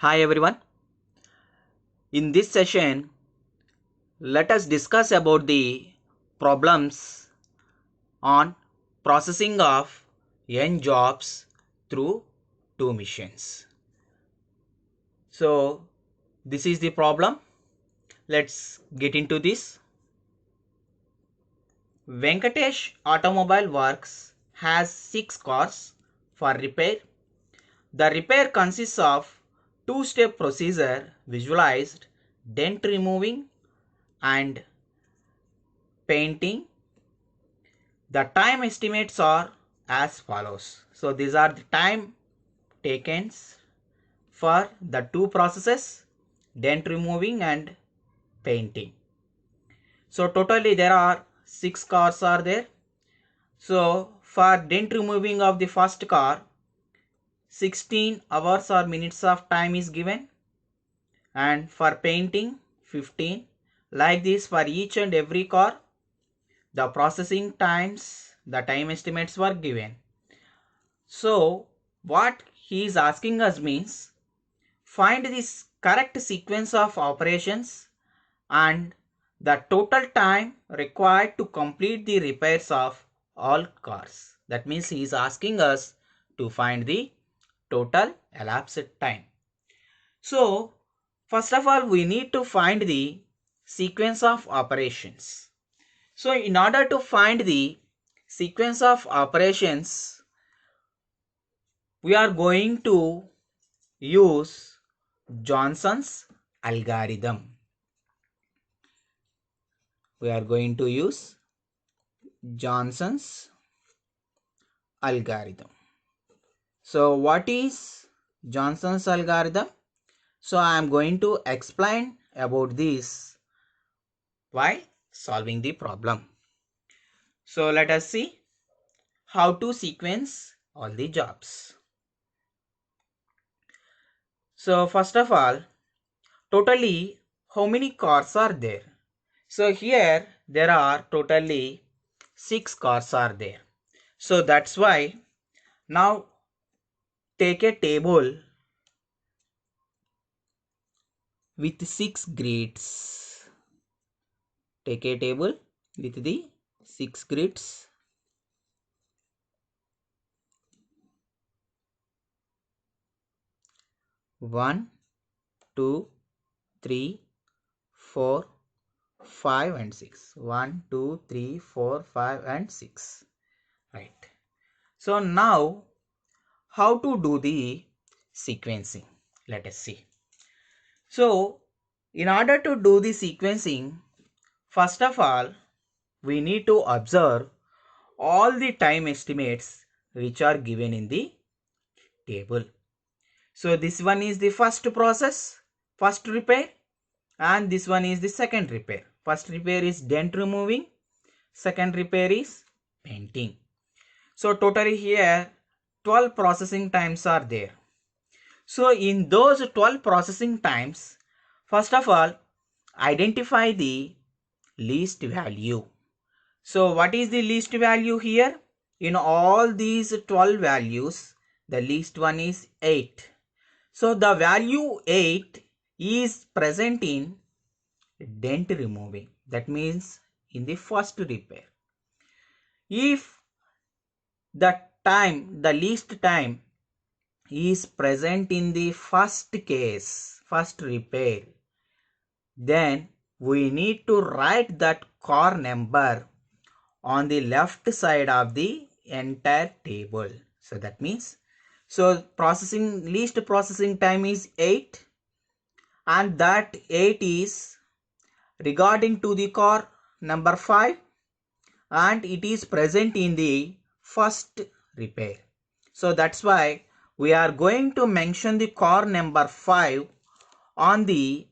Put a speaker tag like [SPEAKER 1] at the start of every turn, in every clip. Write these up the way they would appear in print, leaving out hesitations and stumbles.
[SPEAKER 1] Hi everyone. In this session, let us discuss about the problems on processing of n jobs through two machines. So, this is the problem. Let's get into this. Venkatesh Automobile Works has 6 cars for repair. The repair consists of two-step procedure visualized, dent removing and painting. The time estimates are as follows. So these are the time taken for the two processes, dent removing and painting. So totally there are 6 cars are there. So for dent removing of the first car, 16 hours or minutes of time is given, and for painting 15. Like this for each and every car, the processing times, the time estimates were given. So what he is asking us means find this correct sequence of operations and the total time required to complete the repairs of all cars. That means he is asking us to find the total elapsed time. So first of all, we need to find the sequence of operations. So in order to find the sequence of operations, we are going to use Johnson's algorithm. We are going to use Johnson's algorithm. So what is Johnson's algorithm? So I am going to explain about this while solving the problem. So let us see how to sequence all the jobs. So first of all, totally how many cars are there? So here there are totally 6 cars are there. So that's why now take a table with 6 grids. Take a table with the 6 grids. One, 2, 3, 4, 5 and 6. 1, 2, 3, 4, 5 and 6. Right. So now how to do the sequencing? Let us see. So in order to do the sequencing, first of all, we need to observe all the time estimates which are given in the table. So this one is the first process, first repair, and this one is the second repair. First repair is dent removing, second repair is painting. So totally here 12 processing times are there. So in those 12 processing times, first of all, identify the least value. So what is the least value here? In all these 12 values, the least one is 8. So the value 8 is present in dent removing. That means in the first repair. If the least time is present in the first case, first repair, then we need to write that car number on the left side of the entire table. So that means, so least processing time is 8, and that 8 is regarding to the car number 5, and it is present in the first repair. So that's why we are going to mention the car number 5 on the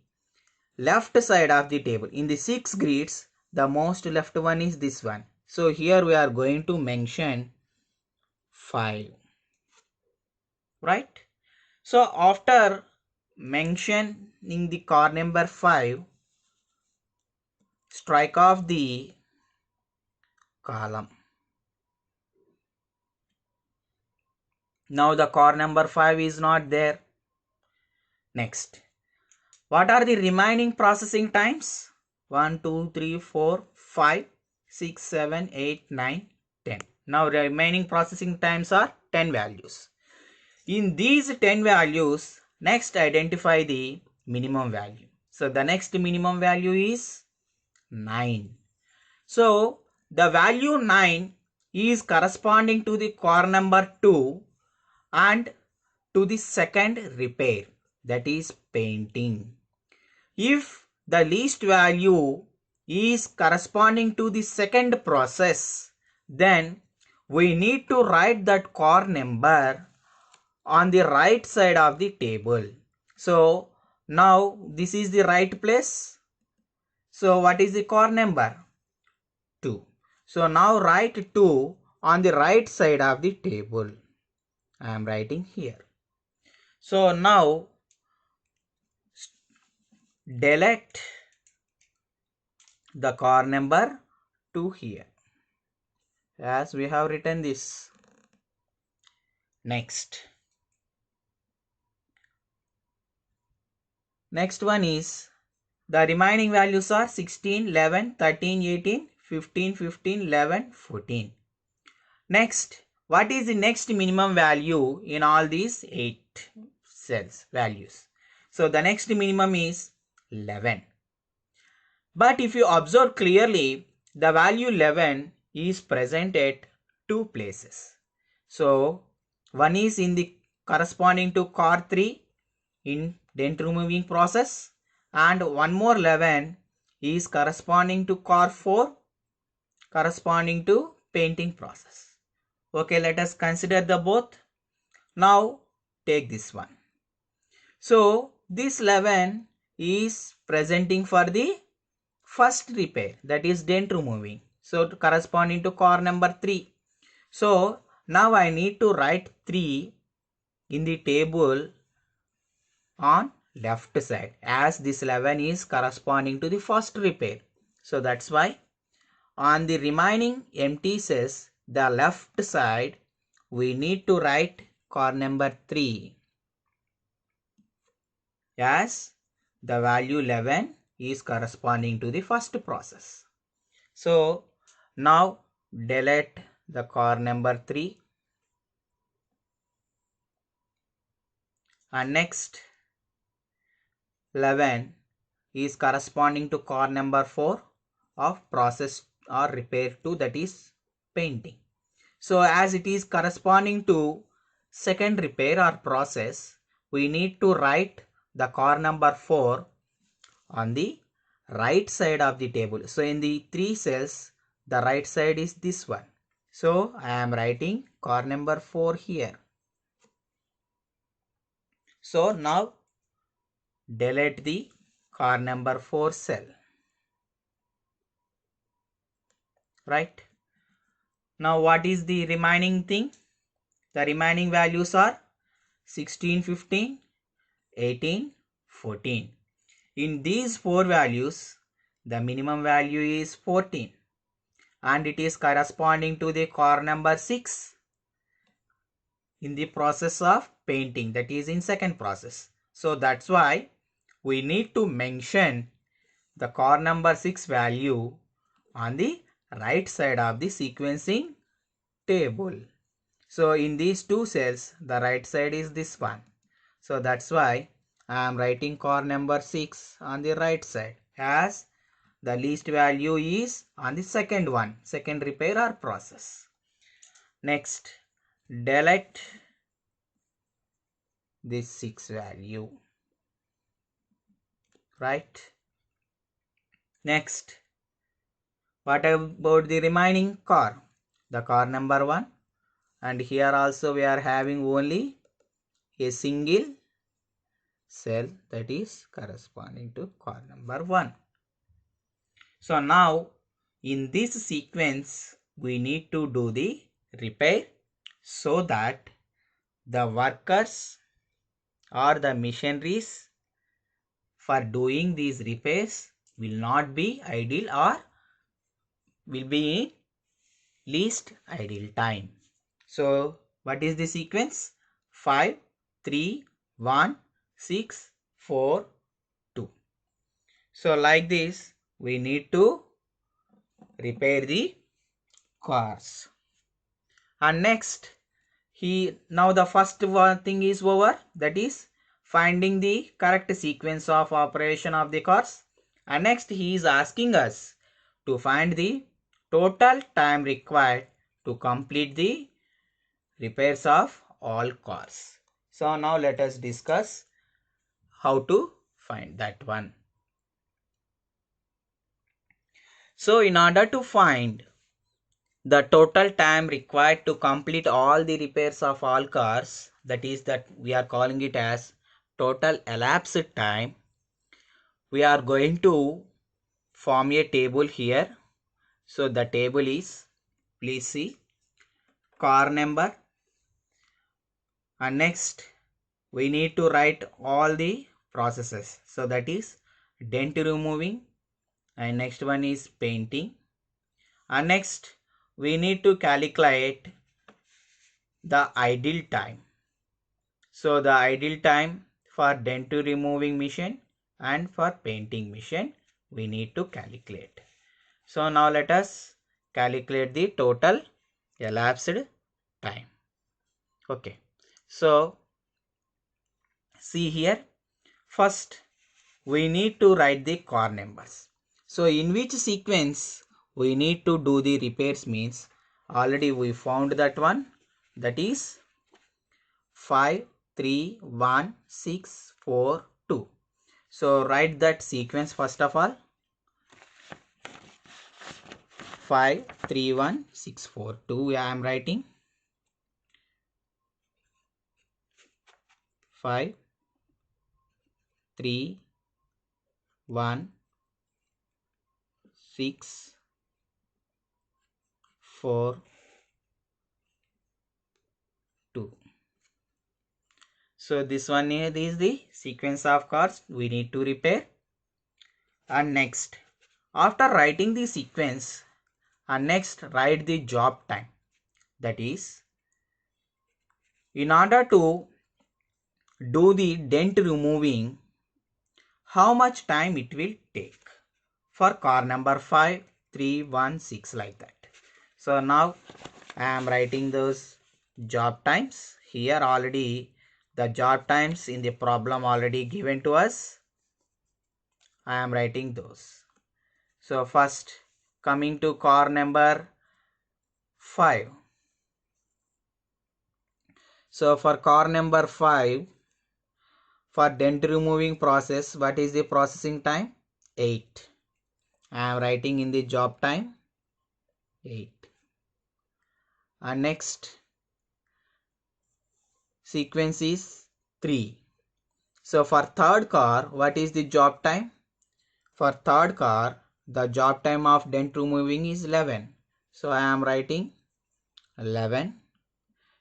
[SPEAKER 1] left side of the table. In the 6 grids, the most left one is this one. So here we are going to mention 5. Right? So after mentioning the car number 5, strike off the column. Now the car number 5 is not there. Next, what are the remaining processing times? 1, 2, 3, 4, 5, 6, 7, 8, 9, 10. Now remaining processing times are 10 values. In these 10 values, next identify the minimum value. So the next minimum value is 9. So the value 9 is corresponding to the core number 2 and to the second repair, that is painting. If the least value is corresponding to the second process, then we need to write that core number on the right side of the table. So now this is the right place. So what is the core number? 2. So now write 2 on the right side of the table. I am writing here. So now delete the core number 2 here, as we have written this. Next one is the remaining values are 16, 11, 13, 18, 15, 15, 11, 14. Next, what is the next minimum value in all these 8 cells values? So the next minimum is 11. But if you observe clearly, the value 11 is present at 2 places. So one is in the corresponding to core 3 in dent removing process, and one more 11 is corresponding to core 4 corresponding to painting process. Okay, let us consider the both. Now take this one. So this 11 is presenting for the first repair, that is dent removing. So corresponding to core number 3. So now I need to write 3 in the table on left side, as this 11 is corresponding to the first repair. So that's why on the remaining empty cells, the left side, we need to write core number 3, as the value 11 is corresponding to the first process. So now delete the core number 3, and next 11 is corresponding to core number 4 of process or repair 2, that is painting. So as it is corresponding to second repair or process, we need to write the core number 4 on the right side of the table. So in the 3 cells, the right side is this one. So I am writing core number 4 here. So now delete the core number 4 cell. Right. Now what is the remaining thing? The remaining values are 16, 15, 18, 14. In these 4 values, the minimum value is 14, and it is corresponding to the core number 6 in the process of painting, that is in second process. So that's why we need to mention the core number 6 value on the right side of the sequencing table. So in these 2 cells, the right side is this one. So that's why I am writing core number 6 on the right side, as the least value is on the second one, second repair or process. Next, delete this 6 value. Right. Next, what about the remaining core? The core number 1, and here also we are having only a single cell, that is corresponding to core number 1. So now in this sequence we need to do the repair, so that the workers or the machineries for doing these repairs will not be idle or will be in least idle time. So what is the sequence? 5, 3, 1, 6, 4, 2. So like this, we need to repair the cars. And next, now the first one thing is over, that is finding the correct sequence of operation of the cars. And next he is asking us to find the total time required to complete the repairs of all cars. So now let us discuss how to find that one. So in order to find the total time required to complete all the repairs of all cars, that is that we are calling it as total elapsed time, we are going to form a table here. So the table is, please see, car number, and next we need to write all the processes. So that is dent removing, and next one is painting, and next we need to calculate the idle time. So the idle time for dent removing machine and for painting machine we need to calculate. So now let us calculate the total elapsed time. Okay, so see here, first we need to write the car numbers. So in which sequence we need to do the repairs means already we found that one, that is 5, 3, 1, 6, 4, 2. So write that sequence first of all. 5, 3, 1, 6, 4, 2. I am writing 5, 3, 1, 6, 4, 2. So this one is the sequence of cars we need to repair. And next, after writing the sequence, and next write the job time. That is, in order to do the dent removing, how much time it will take for car number 5, 3, 1, 6, like that. So now I am writing those job times. Here already the job times in the problem already given to us. I am writing those. So first, coming to car number 5. So for car number 5, for dent removing process, what is the processing time? 8. I am writing in the job time 8. And next sequence is 3. So for third car, what is the job time? For third car, the job time of dent removing is 11. So I am writing 11.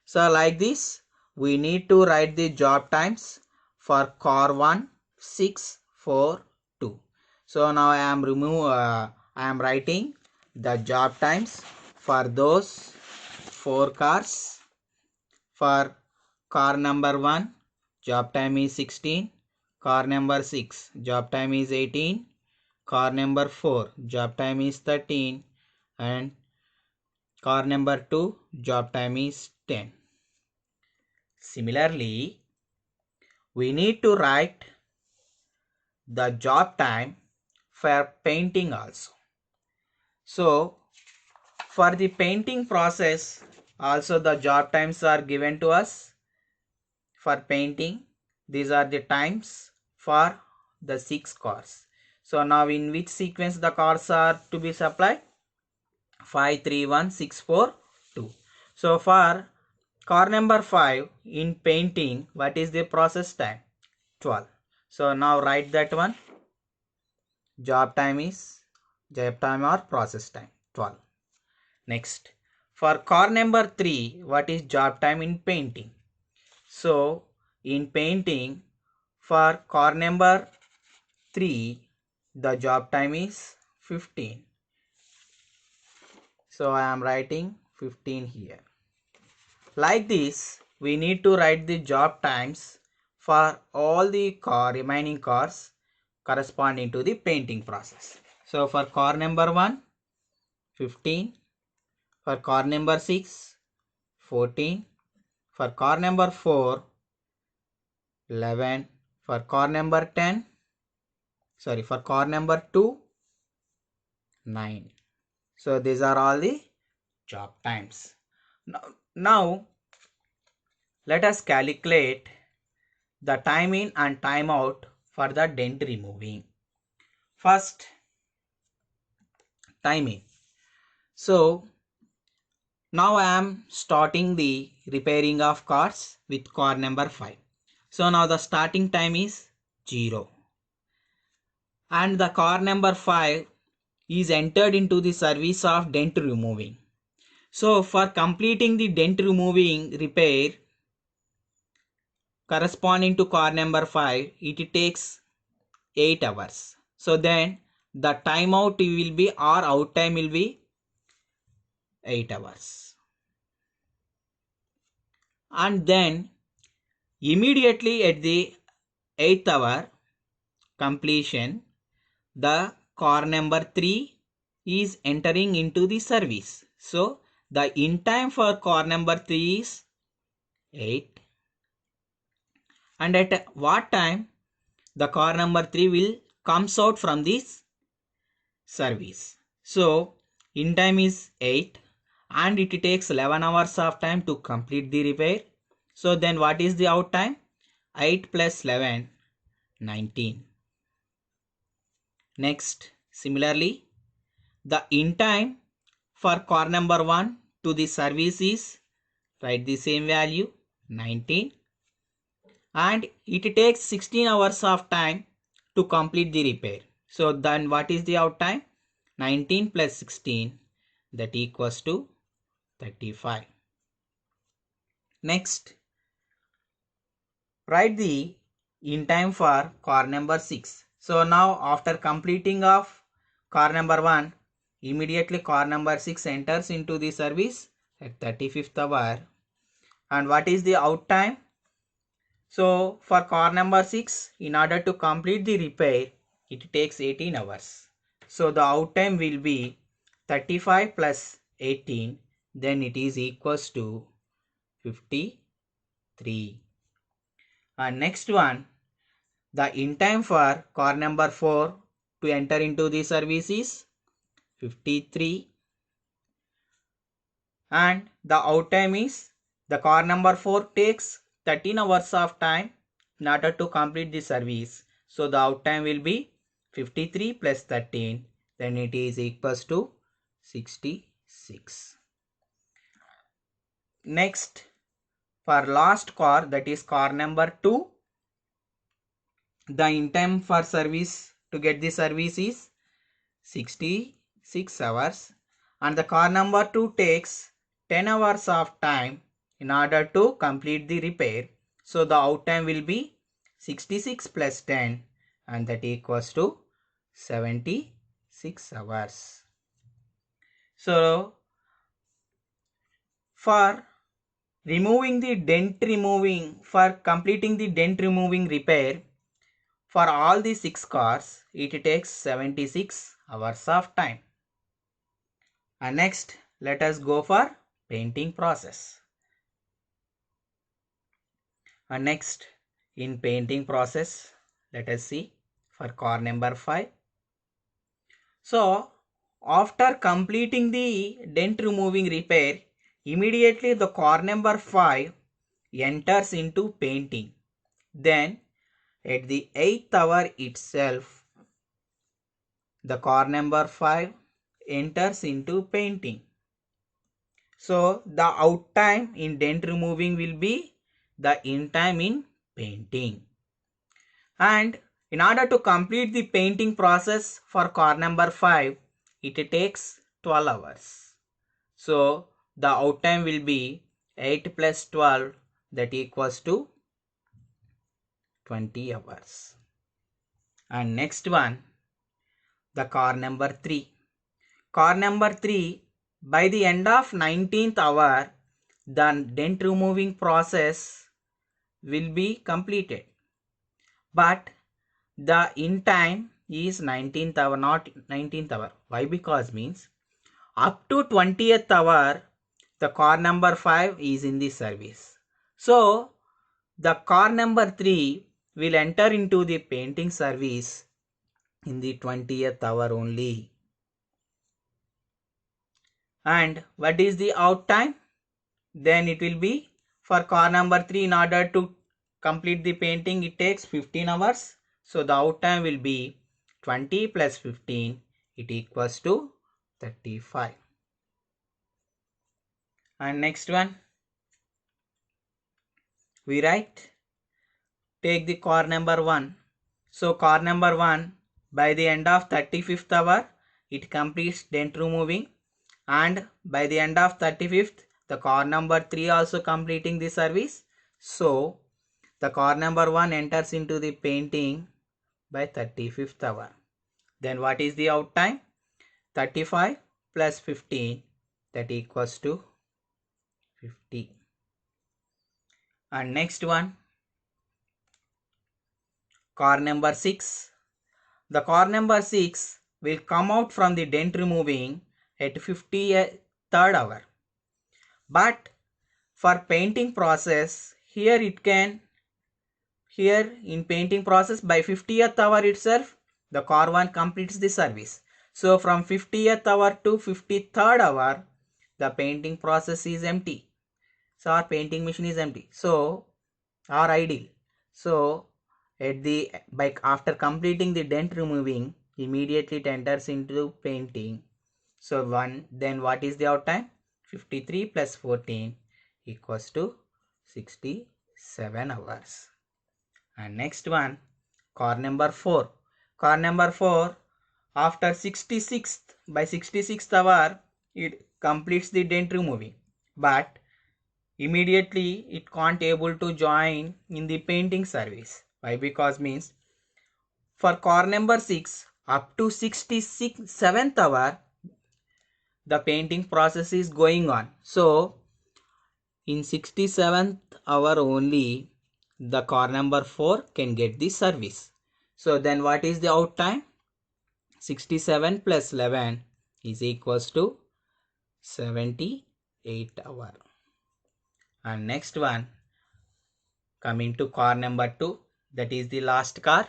[SPEAKER 1] So like this, we need to write the job times for car 1, 6, 4, 2. So now I am writing the job times for those 4 cars. For car number 1, job time is 16. Car number 6, job time is 18. Car number 4, job time is 13. And car number 2, job time is 10. Similarly, we need to write the job time for painting also. So for the painting process also the job times are given to us. For painting, these are the times for the 6 cars. So now in which sequence the cars are to be supplied? 5, 3, 1, 6, 4, 2. So for car number 5 in painting, what is the process time? 12. So now write that one. Job time or process time 12. Next, for car number 3, what is job time in painting? So in painting, for car number 3, the job time is 15. So I am writing 15 here. Like this, we need to write the job times for all the remaining cars corresponding to the painting process. So for car number 1, 15. For car number 6, 14. For car number 4, 11. For car number 10, for car number 2, 9. So these are all the job times. Now let us calculate the time in and time out for the dent removing. First, time in. So now I am starting the repairing of cars with car number 5. So now the starting time is 0. And the car number 5 is entered into the service of dent removing. So for completing the dent removing repair corresponding to car number 5, it takes 8 hours. So then the timeout will be, or out time will be 8 hours. And then immediately at the 8th hour completion, the car number 3 is entering into the service. So the in time for car number 3 is 8. And at what time the car number 3 will comes out from this service. So in time is 8 and it takes 11 hours of time to complete the repair. So then what is the out time? 8 plus 11, 19. Next, similarly, the in time for car number 1 to the service is, write the same value, 19. And it takes 16 hours of time to complete the repair. So then what is the out time? 19 plus 16, that equals to 35. Next, write the in time for car number 6. So now after completing of car number 1, immediately car number 6 enters into the service at 35th hour. And what is the out time? So for car number 6, in order to complete the repair, it takes 18 hours. So the out time will be 35 plus 18, then it is equals to 53. And next one, the in time for car number 4 to enter into the service is 53. And the out time is, the car number 4 takes 13 hours of time in order to complete the service. So the out time will be 53 plus 13, then it is equals to 66. Next, for last car, that is car number 2, the in time for service to get the service is 66 hours and the car number 2 takes 10 hours of time in order to complete the repair. So the out time will be 66 plus 10 and that equals to 76 hours. So for removing the dent removing, for completing the dent removing repair for all the 6 cars, it takes 76 hours of time. And next, let us go for painting process. And next, in painting process, let us see for car number 5. So after completing the dent removing repair, immediately the car number 5 enters into painting. Then at the 8th hour itself, the car number 5 enters into painting. So the out time in dent removing will be the in time in painting. And in order to complete the painting process for car number 5, it takes 12 hours. So the out time will be 8 plus 12, that equals to 20 hours. And next one, the car number 3. Car number 3, by the end of 19th hour, the dent removing process will be completed. but the in time is 19th hour, not 19th hour. Why? Because means up to 20th hour the car number 5 is in the service. So the car number 3 will enter into the painting service in the 20th hour only. And what is the out time? Then it will be for car number 3, in order to complete the painting it takes 15 hours. So the out time will be 20 plus 15, it equals to 35. And next one, we write, take the car number 1. So car number 1, by the end of 35th hour it completes dent removing, and by the end of 35th the car number 3 also completing the service. So the car number 1 enters into the painting by 35th hour. Then what is the out time? 35 plus 15, that equals to 50. And next one, car number 6. The car number 6 will come out from the dent removing at 53rd hour. But for painting process, here in painting process by 50th hour itself the car 1 completes the service. So from 50th hour to 53rd hour the painting process is empty. So our painting machine is empty. So or idle. So after completing the dent removing, immediately it enters into painting. So then what is the out time? 53 plus 14 equals to 67 hours. And next one, car number 4. Car number 4, after 66th hour it completes the dent removing, but immediately it can't able to join in the painting service. Why? Because means for car number 6 up to 67th hour the painting process is going on. So in 67th hour only the car number 4 can get the service. So then what is the out time? 67 plus 11 is equals to 78 hour. And next one, coming to car number 2, that is the last car.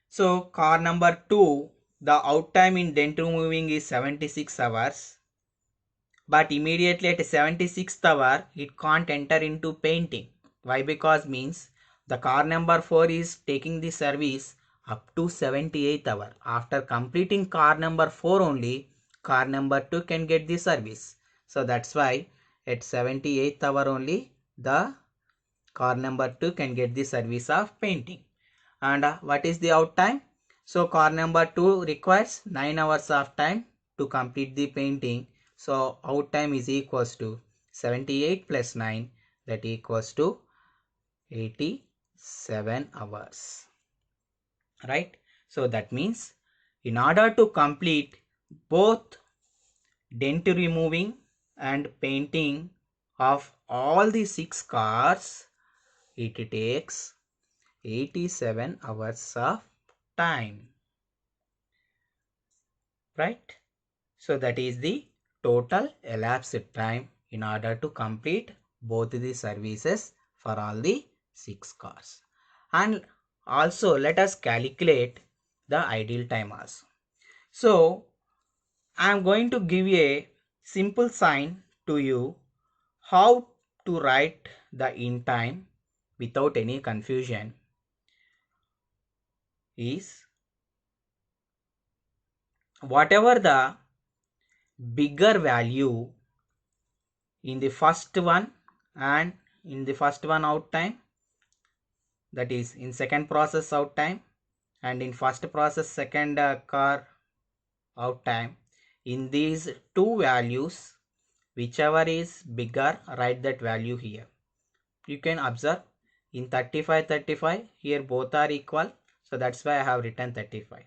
[SPEAKER 1] So car number 2, the out time in dent removing is 76 hours, but immediately at 76th hour it can't enter into painting. Why? Because means the car number 4 is taking the service up to 78th hour. After completing car number 4 only car number 2 can get the service. So that's why at 78th hour only the car number 2 can get the service of painting. And what is the out time? So car number 2 requires 9 hours of time to complete the painting. So out time is equals to 78 plus 9, that equals to 87 hours. Right? So that means in order to complete both dent removing and painting of all the 6 cars, it takes 87 hours of time. Right? So that is the total elapsed time in order to complete both the services for all the 6 cars. And also let us calculate the idle time also. So I am going to give a simple sign to you how to write the in time without any confusion is, whatever the bigger value in the first one and in the first one out time, that is in second process out time, and in first process second car out time, in these two values whichever is bigger, write that value here. You can observe in 35 here both are equal, so that's why I have written 35.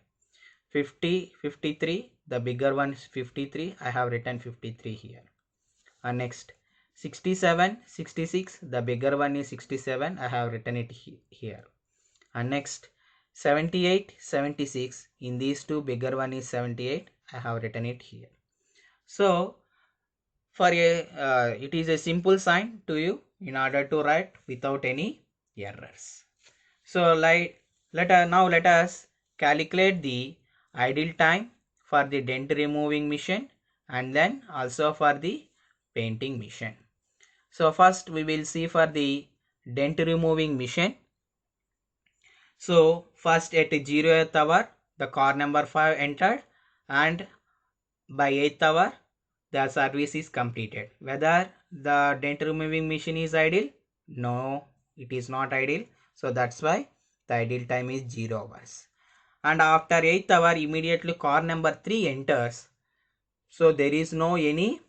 [SPEAKER 1] 53, the bigger one is 53, I have written 53 here. And next 67, 66, the bigger one is 67, I have written it here. And next 78, 76, in these two, bigger one is 78. I have written it here. So for it is a simple sign to you in order to write without any errors. So now let us calculate the idle time for the dent removing machine and then also for the painting machine. So first we will see for the dent removing machine. So first at 0th hour the car number 5 entered, and by 8th hour the service is completed. Whether the dent removing machine is idle? No, it is not idle. So that's why the idle time is 0 hours. And after 8th hour immediately car number 3 enters. So there is no any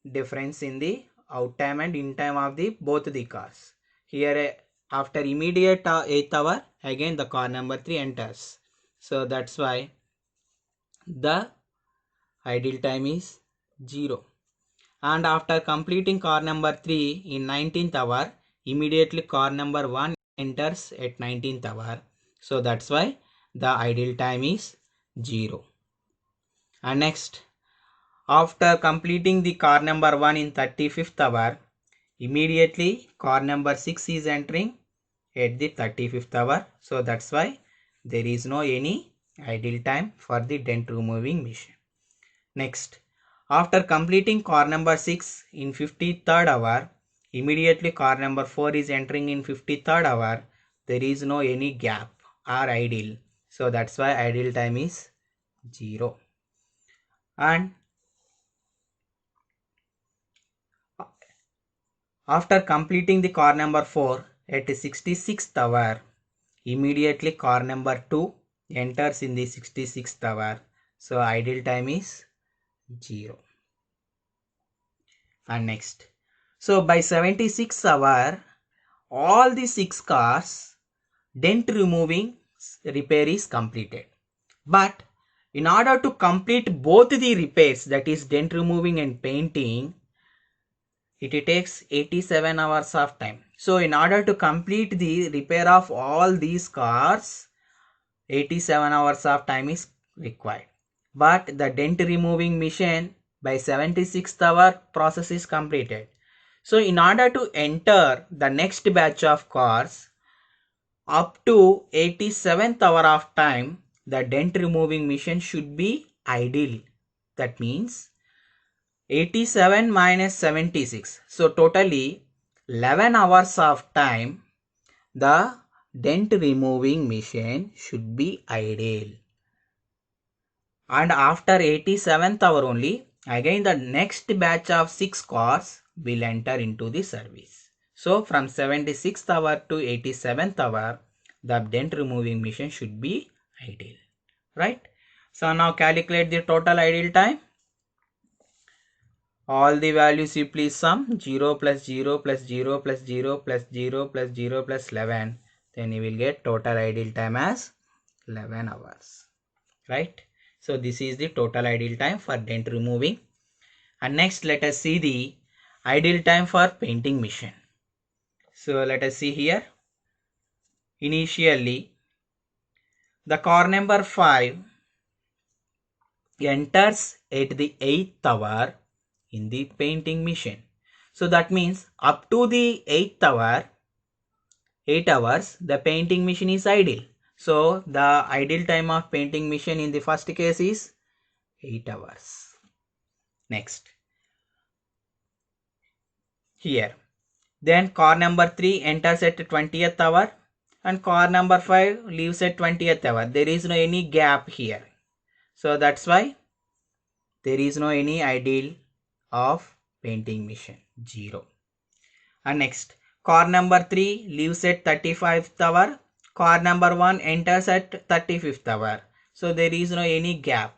[SPEAKER 1] difference in the out time and in time of the both the cars. Here after immediate 8th hour again the car number 3 enters. So that's why the idle time is 0. And after completing car number 3 in 19th hour immediately car number 1 enters at 19th hour. So that's why the idle time is 0. And next, after completing the car number 1 in 35th hour immediately car number 6 is entering at the 35th hour. So that's why there is no any idle time for the dent removing machine. Next, after completing car number 6 in 53rd hour immediately car number 4 is entering in 53rd hour. There is no any gap or idle. So that's why idle time is 0. And after completing the car number 4 at 66th hour immediately car number 2 enters in the 66th hour. So idle time is 0. And next, so by 76th hour all the 6 cars dent removing repair is completed. But in order to complete both the repairs, that is dent removing and painting, it takes 87 hours of time. So in order to complete the repair of all these cars 87 hours of time is required. But the dent removing machine by 76th hour process is completed. So in order to enter the next batch of cars up to 87th hour of time the dent removing machine should be idle. That means 87 minus 76. So totally 11 hours of time the dent removing machine should be idle. And after 87th hour only again the next batch of 6 cars will enter into the service. So from 76th hour to 87th hour the dent removing machine should be idle, right? So now calculate the total idle time. All the values you please sum 0 plus 0 plus 0 plus 0 plus 0 plus 0 plus 11, then you will get total idle time as 11 hours, right? So this is the total idle time for dent removing. And next let us see the idle time for painting machine. So let us see here. Initially the car number 5 enters at the 8th hour in the painting machine. So that means up to the 8th hour 8 hours the painting machine is idle. So the idle time of painting machine in the first case is 8 hours. Next, here then car number 3 enters at 20th hour and car number 5 leaves at 20th hour. There is no any gap here. So that's why there is no any idle of painting machine, 0. And next, car number 3 leaves at 35th hour. Car number 1 enters at 35th hour. So there is no any gap.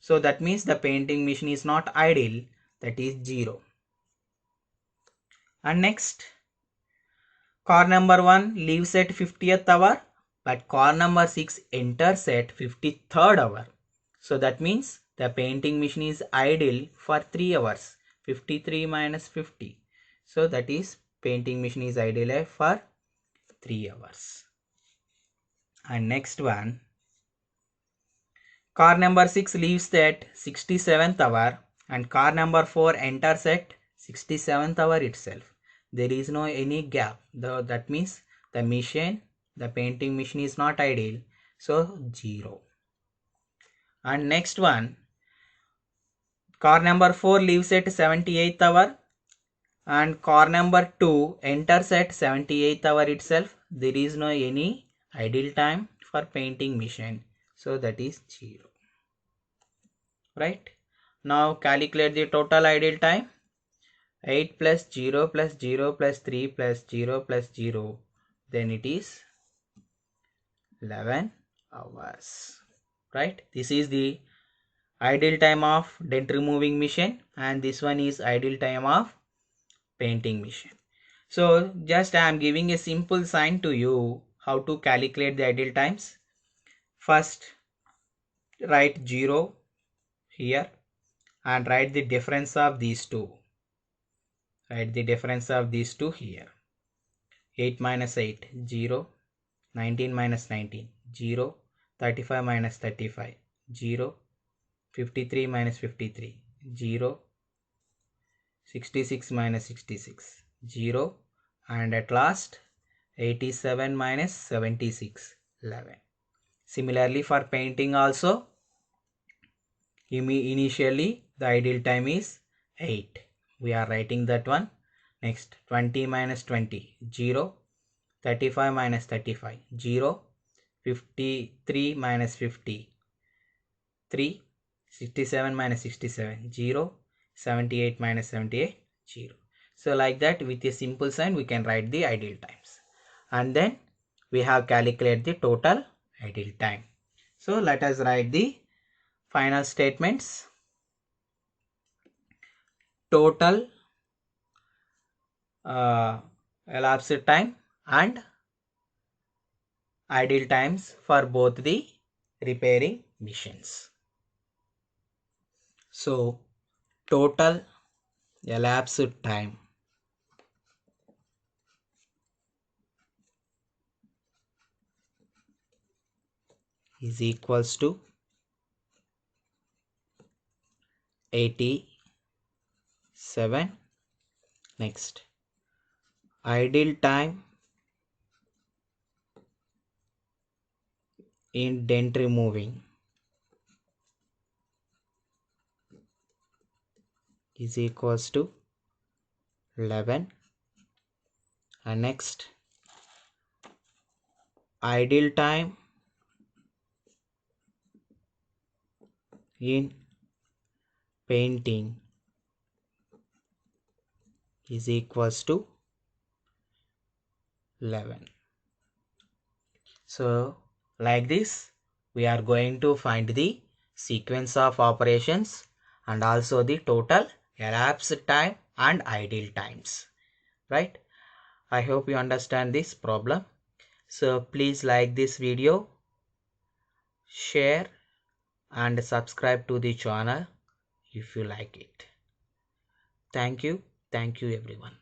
[SPEAKER 1] So that means the painting machine is not idle. That is 0. And next, car number 1 leaves at 50th hour. But car number 6 enters at 53rd hour. So that means the painting machine is idle for 3 hours. 53 minus 50. So that is painting machine is idle for 3 hours. And next one, car number 6 leaves at 67th hour and car number 4 enters at 67th hour itself. There is no any gap. That means the painting machine is not idle. So 0. And next one, car number 4 leaves at 78th hour and car number 2 enters at 78th hour itself. There is no any idle time for painting machine. So that is 0. Right? Now calculate the total idle time. 8 plus 0 plus 0 plus 3 plus 0 plus 0. Then it is 11 hours. Right? This is the idle time of dent removing machine and this one is idle time of painting machine. So just I am giving a simple sign to you how to calculate the idle times. First write 0 here and write the difference of these two. Write the difference of these two here. 8 minus 8, 0. 19 minus 19, 0. 35 minus 35, 0. 53 minus 53, 0. 66 minus 66, 0. And at last 87 minus 76, 11. Similarly for painting also, initially the idle time is 8. We are writing that one. Next 20 minus 20, 0. 35 minus 35, 0. 53 minus 50, 3. 67 minus 67, 0. 78 minus 78, 0. So like that with a simple sign we can write the idle times. And then we have calculated the total idle time. So let us write the final statements. Total elapsed time and idle times for both the repairing machines. So total elapsed time is equals to 87. Next, idle time in dent removing is equals to 11. And next, idle time in painting is equals to 11. So like this we are going to find the sequence of operations and also the total elapsed time and idle times. Right? I hope you understand this problem. So please like this video, share and subscribe to the channel if you like it. Thank you everyone.